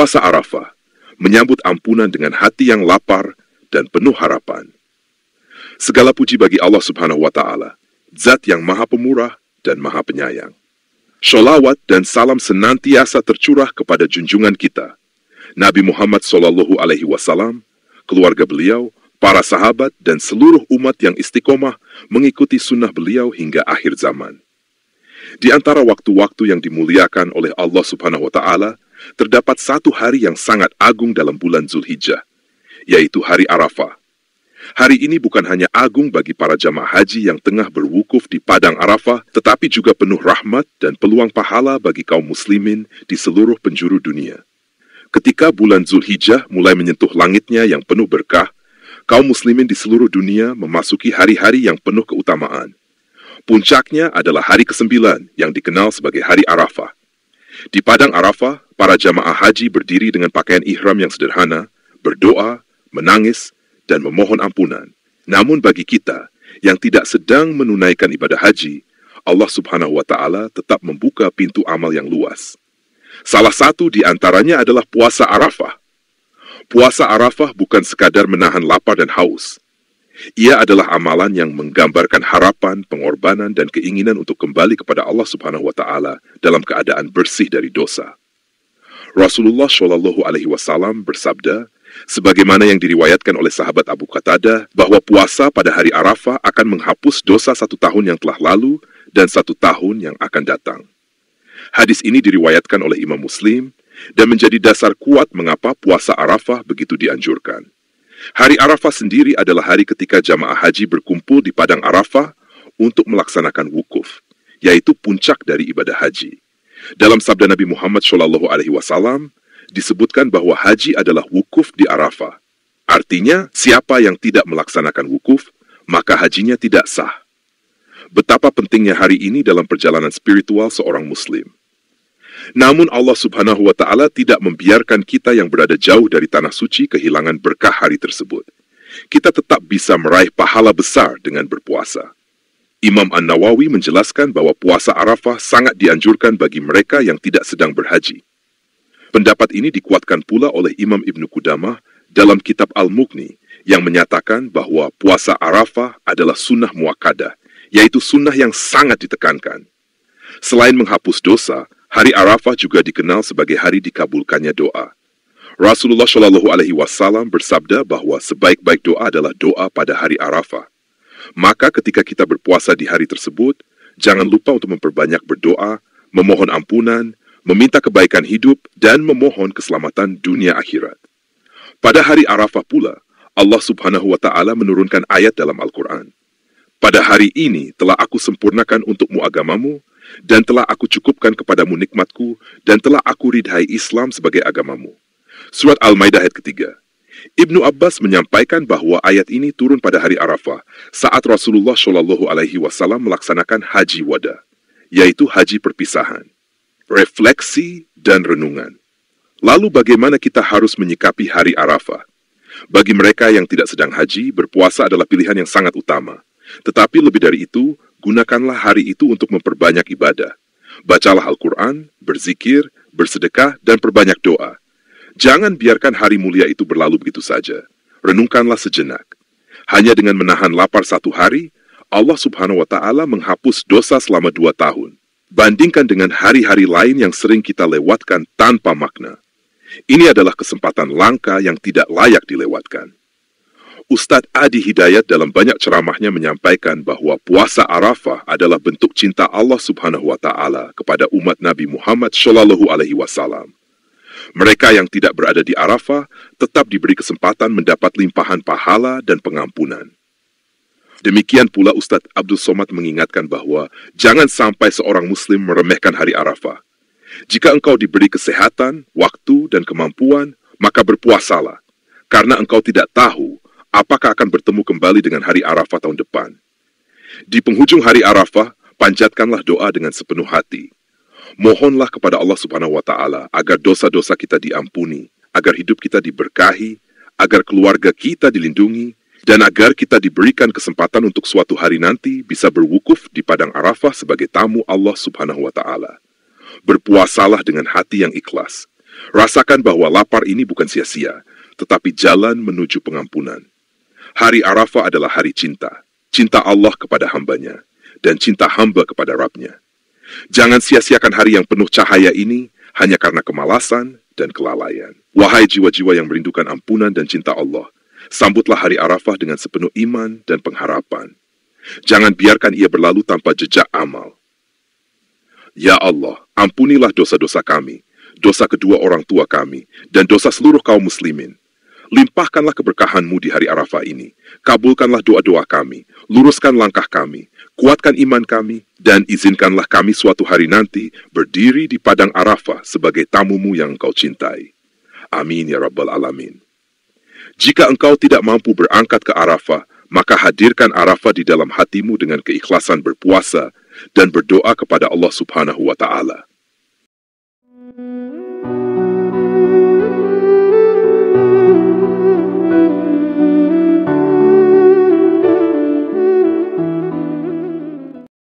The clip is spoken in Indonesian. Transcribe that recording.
Puasa Arafah menyambut ampunan dengan hati yang lapar dan penuh harapan. Segala puji bagi Allah Subhanahu wa Ta'ala, Zat yang Maha Pemurah dan Maha Penyayang. Sholawat dan salam senantiasa tercurah kepada junjungan kita, Nabi Muhammad SAW, keluarga beliau, para sahabat, dan seluruh umat yang istiqomah mengikuti sunnah beliau hingga akhir zaman. Di antara waktu-waktu yang dimuliakan oleh Allah Subhanahu wa Ta'ala, terdapat satu hari yang sangat agung dalam bulan Zulhijjah, yaitu hari Arafah. Hari ini bukan hanya agung bagi para jamaah haji yang tengah berwukuf di padang Arafah, tetapi juga penuh rahmat dan peluang pahala bagi kaum muslimin di seluruh penjuru dunia. Ketika bulan Zulhijjah mulai menyentuh langitnya yang penuh berkah, kaum muslimin di seluruh dunia memasuki hari-hari yang penuh keutamaan. Puncaknya adalah hari ke-9 yang dikenal sebagai hari Arafah. Di padang Arafah, para jamaah haji berdiri dengan pakaian ihram yang sederhana, berdoa, menangis, dan memohon ampunan. Namun bagi kita yang tidak sedang menunaikan ibadah haji, Allah Subhanahu wa Ta'ala tetap membuka pintu amal yang luas. Salah satu di antaranya adalah puasa Arafah. Puasa Arafah bukan sekadar menahan lapar dan haus. Ia adalah amalan yang menggambarkan harapan, pengorbanan, dan keinginan untuk kembali kepada Allah Subhanahu wa Ta'ala dalam keadaan bersih dari dosa. Rasulullah SAW bersabda, sebagaimana yang diriwayatkan oleh sahabat Abu Qatadah, bahwa puasa pada hari Arafah akan menghapus dosa 1 tahun yang telah lalu dan 1 tahun yang akan datang. Hadis ini diriwayatkan oleh Imam Muslim dan menjadi dasar kuat mengapa puasa Arafah begitu dianjurkan. Hari Arafah sendiri adalah hari ketika jamaah haji berkumpul di padang Arafah untuk melaksanakan wukuf, yaitu puncak dari ibadah haji. Dalam sabda Nabi Muhammad SAW, disebutkan bahwa haji adalah wukuf di Arafah. Artinya, siapa yang tidak melaksanakan wukuf, maka hajinya tidak sah. Betapa pentingnya hari ini dalam perjalanan spiritual seorang muslim. Namun Allah Subhanahu wa Ta'ala tidak membiarkan kita yang berada jauh dari tanah suci kehilangan berkah hari tersebut. Kita tetap bisa meraih pahala besar dengan berpuasa. Imam An-Nawawi menjelaskan bahwa puasa Arafah sangat dianjurkan bagi mereka yang tidak sedang berhaji. Pendapat ini dikuatkan pula oleh Imam Ibnu Qudamah dalam kitab Al-Mughni yang menyatakan bahwa puasa Arafah adalah sunnah muakkadah, yaitu sunnah yang sangat ditekankan. Selain menghapus dosa, hari Arafah juga dikenal sebagai hari dikabulkannya doa. Rasulullah SAW bersabda bahwa sebaik-baik doa adalah doa pada hari Arafah. Maka ketika kita berpuasa di hari tersebut, jangan lupa untuk memperbanyak berdoa, memohon ampunan, meminta kebaikan hidup, dan memohon keselamatan dunia akhirat. Pada hari Arafah pula, Allah Subhanahu wa Ta'ala menurunkan ayat dalam Al-Quran. Pada hari ini telah aku sempurnakan untukmu agamamu, dan telah aku cukupkan kepadamu nikmatku, dan telah aku ridhai Islam sebagai agamamu. Surat Al-Maidah ayat ketiga. Ibnu Abbas menyampaikan bahwa ayat ini turun pada hari Arafah saat Rasulullah SAW melaksanakan haji wada, yaitu haji perpisahan, refleksi, dan renungan. Lalu bagaimana kita harus menyikapi hari Arafah? Bagi mereka yang tidak sedang haji, berpuasa adalah pilihan yang sangat utama. Tetapi lebih dari itu, gunakanlah hari itu untuk memperbanyak ibadah. Bacalah Al-Quran, berzikir, bersedekah, dan perbanyak doa. Jangan biarkan hari mulia itu berlalu begitu saja. Renungkanlah sejenak. Hanya dengan menahan lapar 1 hari, Allah Subhanahu wa Ta'ala menghapus dosa selama 2 tahun. Bandingkan dengan hari-hari lain yang sering kita lewatkan tanpa makna. Ini adalah kesempatan langka yang tidak layak dilewatkan. Ustadz Adi Hidayat dalam banyak ceramahnya menyampaikan bahwa puasa Arafah adalah bentuk cinta Allah Subhanahu wa Ta'ala kepada umat Nabi Muhammad SAW. Mereka yang tidak berada di Arafah tetap diberi kesempatan mendapat limpahan pahala dan pengampunan. Demikian pula Ustadz Abdul Somad mengingatkan bahwa jangan sampai seorang muslim meremehkan hari Arafah. Jika engkau diberi kesehatan, waktu, dan kemampuan, maka berpuasalah, karena engkau tidak tahu apakah akan bertemu kembali dengan hari Arafah tahun depan. Di penghujung hari Arafah, panjatkanlah doa dengan sepenuh hati. Mohonlah kepada Allah Subhanahu wa Ta'ala agar dosa-dosa kita diampuni, agar hidup kita diberkahi, agar keluarga kita dilindungi, dan agar kita diberikan kesempatan untuk suatu hari nanti bisa berwukuf di padang Arafah sebagai tamu Allah Subhanahu wa Ta'ala. Berpuasalah dengan hati yang ikhlas. Rasakan bahwa lapar ini bukan sia-sia, tetapi jalan menuju pengampunan. Hari Arafah adalah hari cinta. Cinta Allah kepada hambanya, dan cinta hamba kepada Rabb-Nya. Jangan sia-siakan hari yang penuh cahaya ini hanya karena kemalasan dan kelalaian. Wahai jiwa-jiwa yang merindukan ampunan dan cinta Allah, sambutlah hari Arafah dengan sepenuh iman dan pengharapan. Jangan biarkan ia berlalu tanpa jejak amal. Ya Allah, ampunilah dosa-dosa kami, dosa kedua orang tua kami, dan dosa seluruh kaum muslimin. Limpahkanlah keberkahan-Mu di hari Arafah ini. Kabulkanlah doa-doa kami, luruskan langkah kami, kuatkan iman kami, dan izinkanlah kami suatu hari nanti berdiri di padang Arafah sebagai tamu-Mu yang Engkau cintai. Amin ya Rabbal Alamin. Jika engkau tidak mampu berangkat ke Arafah, maka hadirkan Arafah di dalam hatimu dengan keikhlasan berpuasa dan berdoa kepada Allah Subhanahu wa Ta'ala.